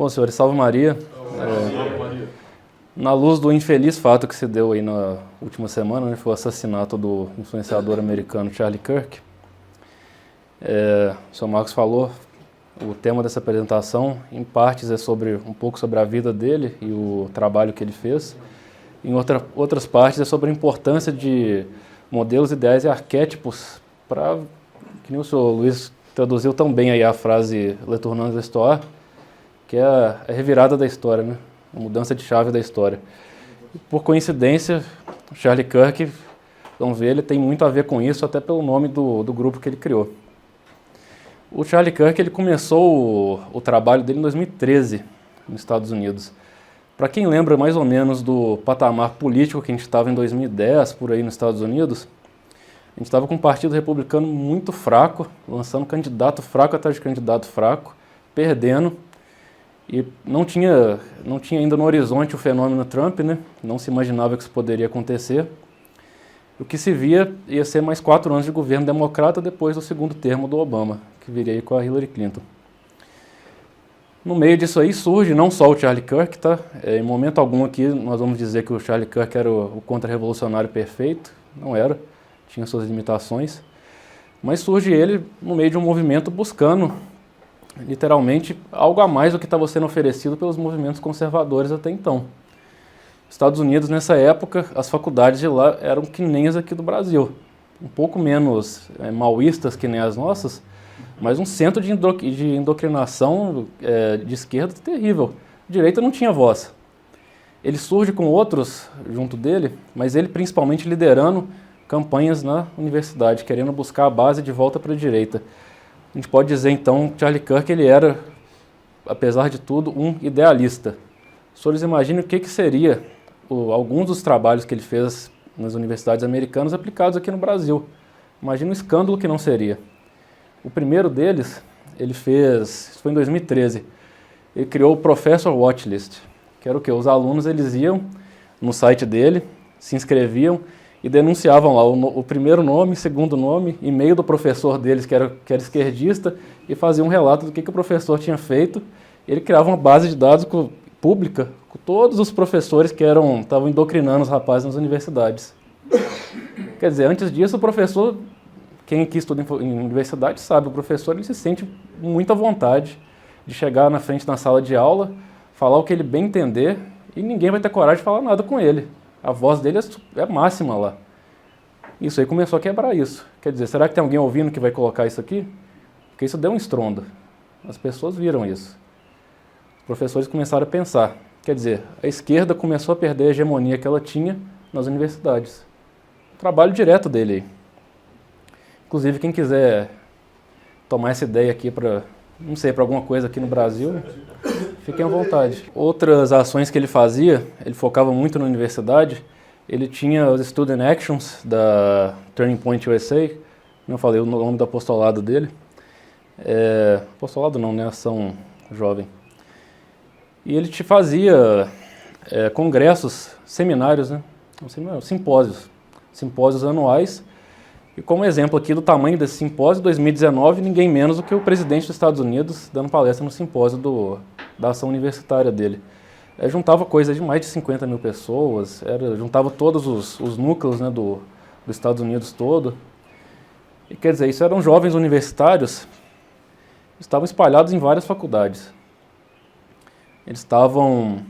Bom, senhores, salve Maria. Na luz do infeliz fato que se deu aí na última semana, né, foi o assassinato do influenciador americano Charlie Kirk. O senhor Marcos falou, o tema dessa apresentação, em partes, é um pouco sobre a vida dele e o trabalho que ele fez. Em outras partes, é sobre a importância de modelos ideais e arquétipos para, que nem o senhor Luiz traduziu tão bem aí a frase Le tournant de l'histoire, que é a revirada da história, né? A mudança de chave da história. E, por coincidência, Charlie Kirk, vamos ver, ele tem muito a ver com isso, até pelo nome do grupo que ele criou. O Charlie Kirk, ele começou o trabalho dele em 2013, nos Estados Unidos. Para quem lembra mais ou menos do patamar político que a gente estava em 2010, por aí nos Estados Unidos, a gente estava com um partido republicano muito fraco, lançando candidato fraco atrás de candidato fraco, perdendo, e não tinha ainda no horizonte o fenômeno Trump, né? Não se imaginava que isso poderia acontecer. O que se via ia ser mais 4 anos de governo democrata depois do segundo termo do Obama, que viria aí com a Hillary Clinton. No meio disso aí surge não só o Charlie Kirk, tá? Em momento algum aqui nós vamos dizer que o Charlie Kirk era o contra-revolucionário perfeito, não era, tinha suas limitações, mas surge ele no meio de um movimento buscando, literalmente, algo a mais do que estava sendo oferecido pelos movimentos conservadores até então. Estados Unidos, nessa época, as faculdades de lá eram que nem as aqui do Brasil, um pouco menos maoístas que nem as nossas, mas um centro de indoctrinação de esquerda terrível. A direita não tinha voz. Ele surge com outros junto dele, mas ele principalmente liderando campanhas na universidade, querendo buscar a base de volta para a direita. A gente pode dizer então que Charlie Kirk ele era, apesar de tudo, um idealista. Os senhores imaginam o que seria alguns dos trabalhos que ele fez nas universidades americanas aplicados aqui no Brasil. Imagina o escândalo que não seria. O primeiro deles, ele fez, isso foi em 2013, ele criou o Professor Watchlist, que era o quê? Os alunos eles iam no site dele, se inscreviam e denunciavam lá o primeiro nome, segundo nome, e-mail do professor deles, que era esquerdista, e faziam um relato do que o professor tinha feito. Ele criava uma base de dados pública com todos os professores que estavam indocrinando os rapazes nas universidades. Quer dizer, antes disso, o professor, quem aqui estuda em universidade sabe, o professor ele se sente muito à vontade de chegar na frente na sala de aula, falar o que ele bem entender, e ninguém vai ter coragem de falar nada com ele. A voz dele é máxima lá. Isso aí começou a quebrar isso. Quer dizer, será que tem alguém ouvindo que vai colocar isso aqui? Porque isso deu um estrondo. As pessoas viram isso. Os professores começaram a pensar. Quer dizer, a esquerda começou a perder a hegemonia que ela tinha nas universidades. Trabalho direto dele aí. Inclusive, quem quiser tomar essa ideia aqui para, não sei, para alguma coisa aqui no Brasil, fiquem à vontade. Outras ações que ele fazia, ele focava muito na universidade, ele tinha os Student Actions da Turning Point USA, como eu falei, o nome do apostolado dele. Apostolado não, né? Ação jovem. E ele te fazia congressos, seminários, né? Simpósios anuais. E como exemplo aqui do tamanho desse simpósio, 2019, ninguém menos do que o presidente dos Estados Unidos dando palestra no simpósio da ação universitária dele. Juntava coisa de mais de 50 mil pessoas, juntava todos os núcleos, né, dos Estados Unidos todo. E quer dizer, isso eram jovens universitários, estavam espalhados em várias faculdades. Eles estavam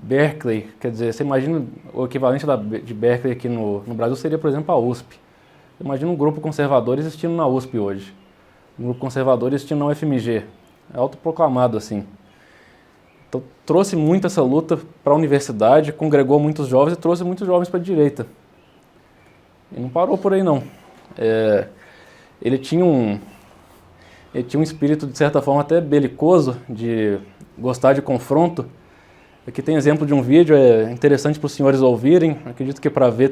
Berkeley, quer dizer, você imagina o equivalente de Berkeley aqui no Brasil seria, por exemplo, a USP. Imagina um grupo conservador existindo na USP hoje. Um grupo conservador existindo na UFMG. É autoproclamado assim. Então trouxe muito essa luta para a universidade, congregou muitos jovens e trouxe muitos jovens para a direita. E não parou por aí não. Ele tinha um espírito de certa forma até belicoso, de gostar de confronto. Aqui tem exemplo de um vídeo, é interessante para os senhores ouvirem. Acredito que para ver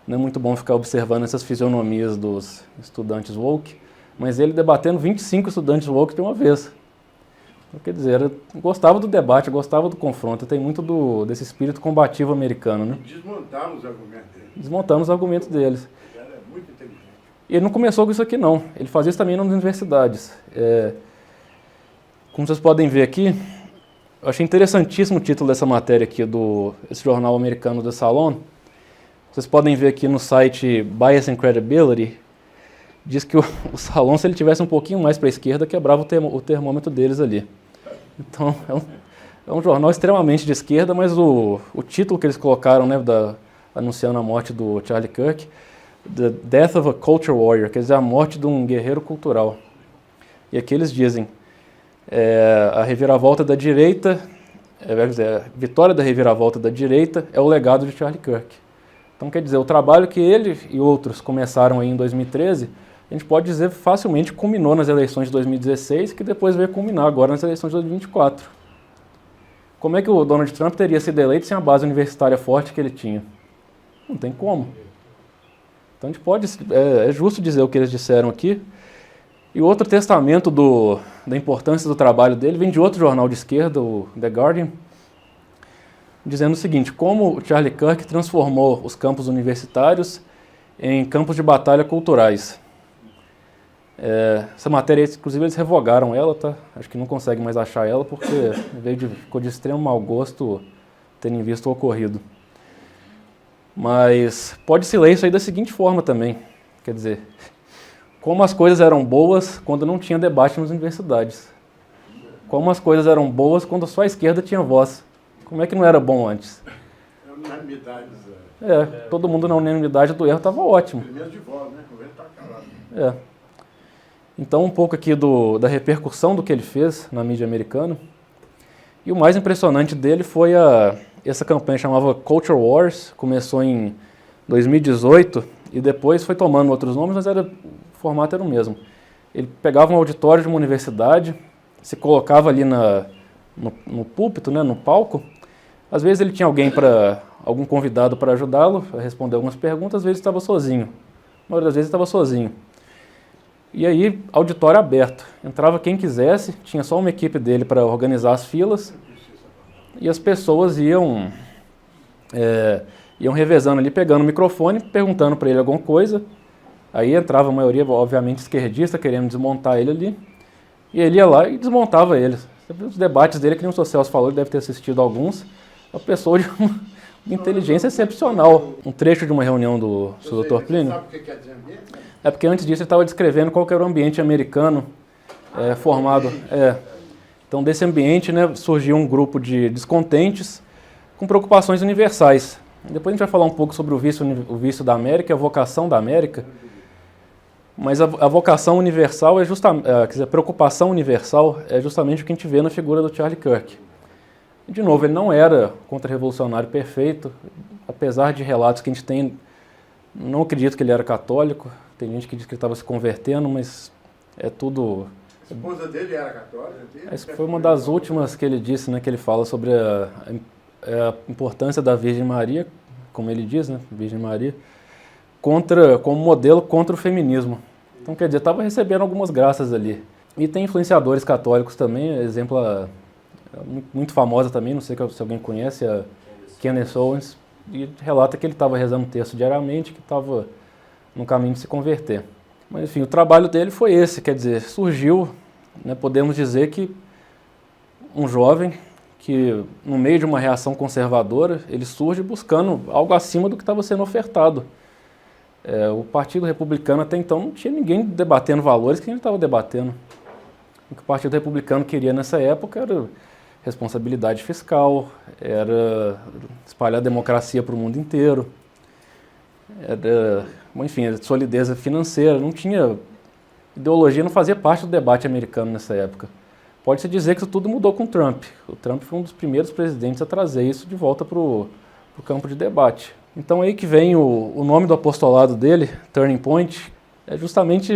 não é muito bom ficar observando essas fisionomias dos estudantes woke, mas ele debatendo 25 estudantes woke de uma vez. Então, quer dizer, gostava do debate, gostava do confronto, tem muito desse espírito combativo americano, né? Desmontamos os argumentos deles. Desmontamos os argumentos deles. Ele era muito inteligente. E ele não começou com isso aqui não, ele fazia isso também nas universidades. Como vocês podem ver aqui, Eu achei interessantíssimo o título dessa matéria aqui, esse jornal americano The Salon. Vocês podem ver aqui no site Bias and Credibility, diz que o Salon, se ele tivesse um pouquinho mais para a esquerda, quebrava o termômetro deles ali. Então, é um jornal extremamente de esquerda, mas o título que eles colocaram, né, anunciando a morte do Charlie Kirk, The Death of a Culture Warrior, quer dizer, a morte de um guerreiro cultural. E aqui eles dizem, a reviravolta da direita, a vitória da reviravolta da direita é o legado de Charlie Kirk. Então, quer dizer, o trabalho que ele e outros começaram aí em 2013, a gente pode dizer facilmente culminou nas eleições de 2016, que depois veio culminar agora nas eleições de 2024. Como é que o Donald Trump teria sido eleito sem a base universitária forte que ele tinha? Não tem como. Então, a gente pode, é justo dizer o que eles disseram aqui. E outro testamento da importância do trabalho dele vem de outro jornal de esquerda, o The Guardian, dizendo o seguinte, como o Charlie Kirk transformou os campos universitários em campos de batalha culturais. Essa matéria, inclusive, eles revogaram ela, tá? Acho que não conseguem mais achar ela, porque ficou de extremo mau gosto terem visto o ocorrido. Mas pode-se ler isso aí da seguinte forma também, quer dizer, como as coisas eram boas quando não tinha debate nas universidades. Como as coisas eram boas quando só a esquerda tinha voz. Como é que não era bom antes? Unanimidade. Todo mundo na unanimidade do erro estava ótimo. Primeiro de voz, né? O governo está calado. Então, um pouco aqui da repercussão do que ele fez na mídia americana. E o mais impressionante dele foi essa campanha chamava Culture Wars, começou em 2018 e depois foi tomando outros nomes, mas o formato era o mesmo. Ele pegava um auditório de uma universidade, se colocava ali no púlpito, né, no palco. Às vezes ele tinha algum convidado para ajudá-lo a responder algumas perguntas, às vezes estava sozinho. Na maioria das vezes estava sozinho. E aí, auditório aberto. Entrava quem quisesse, tinha só uma equipe dele para organizar as filas, e as pessoas iam revezando ali, pegando o microfone, perguntando para ele alguma coisa. Aí entrava a maioria, obviamente, esquerdista, querendo desmontar ele ali, e ele ia lá e desmontava eles. Os debates dele, que nem o Celso falou, ele deve ter assistido alguns, a pessoa de uma inteligência excepcional. Um trecho de uma reunião do Dr. Plínio. Sabe o que quer dizer ambiente? É porque antes disso ele estava descrevendo qual que era o ambiente americano formado. Então, desse ambiente, né, surgiu um grupo de descontentes com preocupações universais. Depois a gente vai falar um pouco sobre o vício da América, a vocação da América. Mas a vocação universal quer dizer, a preocupação universal é justamente o que a gente vê na figura do Charlie Kirk. E, de novo, ele não era contra-revolucionário perfeito, apesar de relatos que a gente tem. Não acredito que ele era católico, tem gente que diz que ele estava se convertendo, mas é tudo... A esposa dele era católica? Essa foi uma das últimas que ele disse, né, que ele fala sobre a importância da Virgem Maria, como ele diz, né, Virgem Maria, como modelo contra o feminismo. Então, quer dizer, estava recebendo algumas graças ali. E tem influenciadores católicos também, exemplo muito famosa também, não sei se alguém conhece, a Candace Owens, e relata que ele estava rezando o texto diariamente, que estava no caminho de se converter. Mas, enfim, o trabalho dele foi esse, quer dizer, surgiu, né, podemos dizer que um jovem que, no meio de uma reação conservadora, ele surge buscando algo acima do que estava sendo ofertado. O Partido Republicano até então não tinha ninguém debatendo valores que ele estava debatendo. O que o Partido Republicano queria nessa época era responsabilidade fiscal, era espalhar a democracia para o mundo inteiro, era, enfim, solidez financeira. Não tinha ideologia, não fazia parte do debate americano nessa época. Pode-se dizer que isso tudo mudou com o Trump. O Trump foi um dos primeiros presidentes a trazer isso de volta para o campo de debate. Então aí que vem o nome do apostolado dele, Turning Point, é justamente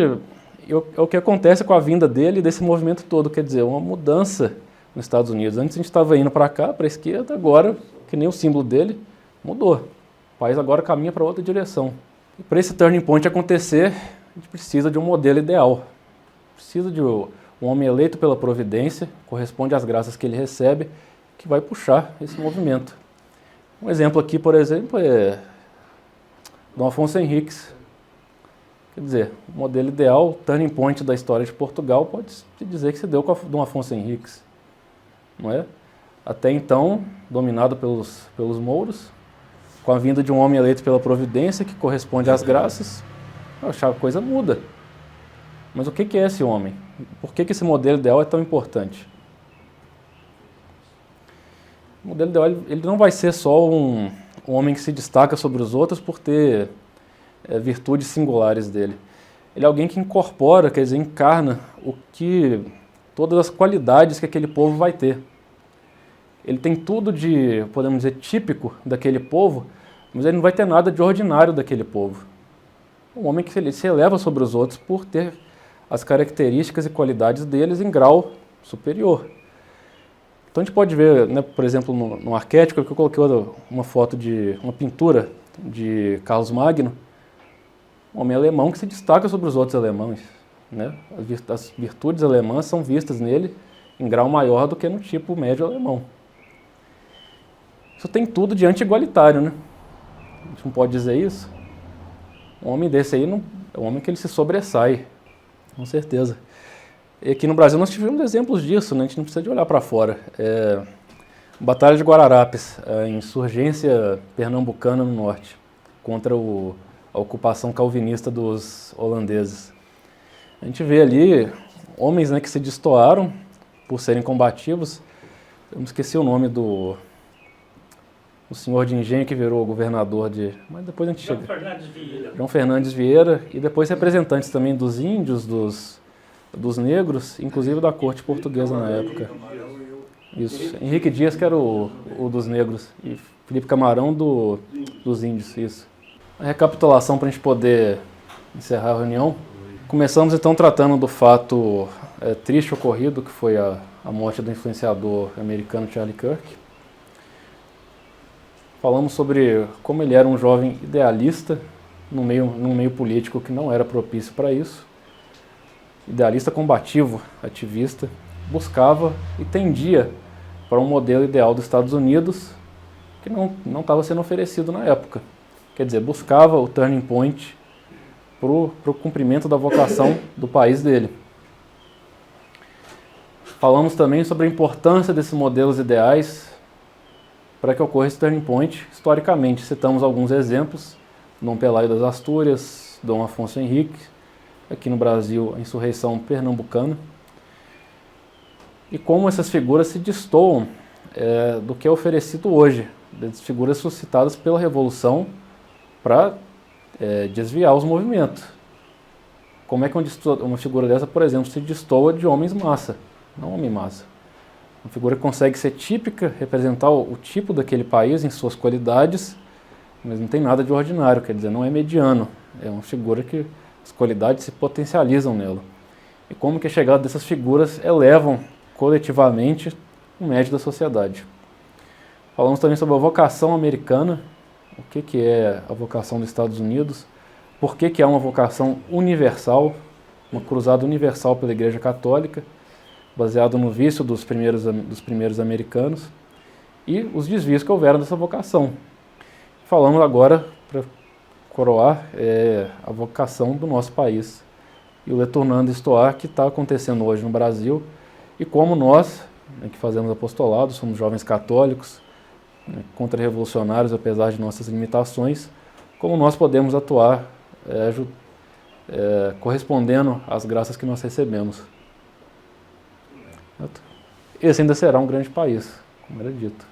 o que acontece com a vinda dele e desse movimento todo, quer dizer, uma mudança nos Estados Unidos. Antes a gente estava indo para cá, para a esquerda, agora, que nem o símbolo dele, mudou. O país agora caminha para outra direção. E para esse Turning Point acontecer, a gente precisa de um modelo ideal. Precisa de um homem eleito pela providência, corresponde às graças que ele recebe, que vai puxar esse movimento. Um exemplo aqui, por exemplo, é Dom Afonso Henriques. Quer dizer, o modelo ideal, o turning point da história de Portugal, pode-se dizer que se deu com Dom Afonso Henriques, não é? até então dominado pelos mouros, com a vinda de um homem eleito pela providência, que corresponde às graças, a coisa muda. Mas o que é esse homem? Por que esse modelo ideal é tão importante? O modelo ideal ele não vai ser só um homem que se destaca sobre os outros por ter virtudes singulares dele. Ele é alguém que incorpora, quer dizer, encarna todas as qualidades que aquele povo vai ter. Ele tem tudo de, podemos dizer, típico daquele povo, mas ele não vai ter nada de ordinário daquele povo. Um homem que ele se eleva sobre os outros por ter as características e qualidades deles em grau superior. Então a gente pode ver, né, por exemplo, no arquétipo, que eu coloquei uma foto de uma pintura de Carlos Magno, um homem alemão que se destaca sobre os outros alemães, né? As virtudes alemãs são vistas nele em grau maior do que no tipo médio alemão. Isso tem tudo de anti-igualitário, né? A gente não pode dizer isso. Um homem desse aí é um homem que ele se sobressai, com certeza. E aqui no Brasil nós tivemos exemplos disso, né? A gente não precisa de olhar para fora. Batalha de Guararapes, a insurgência pernambucana no norte, contra a ocupação calvinista dos holandeses. A gente vê ali homens, né, que se destoaram por serem combativos. Eu me esqueci o nome do senhor de engenho que virou governador mas depois a gente chega. João Fernandes Vieira, e depois representantes também dos índios, dos negros, inclusive da corte portuguesa na época. Isso. Henrique Dias, que era o dos negros, e Felipe Camarão dos índios, isso. A recapitulação para a gente poder encerrar a reunião. Começamos então tratando do fato triste ocorrido, que foi a morte do influenciador americano Charlie Kirk. Falamos sobre como ele era um jovem idealista num meio político que não era propício para isso. Idealista combativo, ativista, buscava e tendia para um modelo ideal dos Estados Unidos que não estava sendo oferecido na época. Quer dizer, buscava o turning point para o cumprimento da vocação do país dele. Falamos também sobre a importância desses modelos ideais para que ocorra esse turning point historicamente. Citamos alguns exemplos: Dom Pelaio das Astúrias, Dom Afonso Henrique, aqui no Brasil a insurreição pernambucana, e como essas figuras se destoam do que é oferecido hoje, das figuras suscitadas pela Revolução para desviar os movimentos. Como é que uma figura dessa, por exemplo, se destoa de homens massa, não homem massa? Uma figura que consegue ser típica, representar o tipo daquele país em suas qualidades, mas não tem nada de ordinário, quer dizer, não é mediano. É uma figura que as qualidades se potencializam nela. E como que a chegada dessas figuras elevam coletivamente o médio da sociedade. Falamos também sobre a vocação americana, o que é a vocação dos Estados Unidos, por que é uma vocação universal, uma cruzada universal pela Igreja Católica, baseado no vício dos primeiros americanos, e os desvios que houveram dessa vocação. Falamos agora, para coroar, a vocação do nosso país, e o Leturnando Estoar, que está acontecendo hoje no Brasil, e como nós, que fazemos apostolado, somos jovens católicos, contra-revolucionários, apesar de nossas limitações, como nós podemos atuar correspondendo às graças que nós recebemos. Esse ainda será um grande país, como era dito.